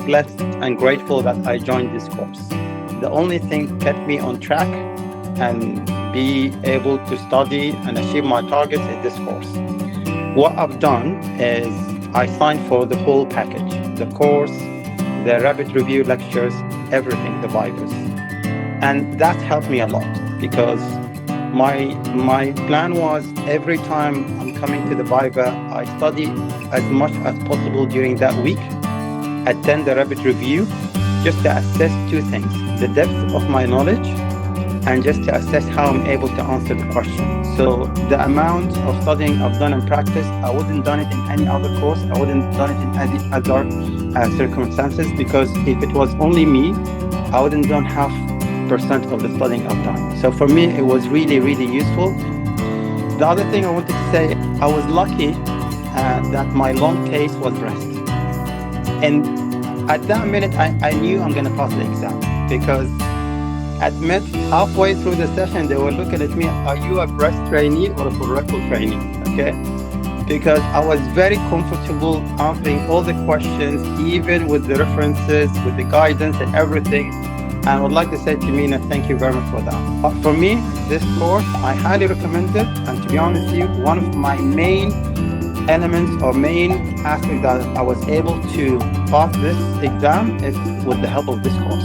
blessed and grateful that I joined this course. The only thing kept me on track and be able to study and achieve my targets is this course. What I've done is I signed for the whole package, the course, the rapid review lectures, everything, the vivas. And that helped me a lot because my plan was every time I'm coming to the viva, I study as much as possible during that week, attend the rapid review, just to assess two things, the depth of my knowledge and just to assess how I'm able to answer the question. So the amount of studying I've done in practice, I wouldn't done it in any other course. I wouldn't done it in any other circumstances, because if it was only me, I wouldn't done half % of the studying I've done. So for me, it was really, really useful. The other thing I wanted to say, I was lucky that my long case was breast. And at that minute, I knew I'm going to pass the exam, because admit halfway through the session, they were looking at me, are you a breast trainee or a colorectal trainee? Okay. Because I was very comfortable answering all the questions, even with the references, with the guidance and everything. And I would like to say to Mina, thank you very much for that. But for me, this course, I highly recommend it. And to be honest with you, one of my main elements or main aspects that I was able to pass this exam is with the help of this course.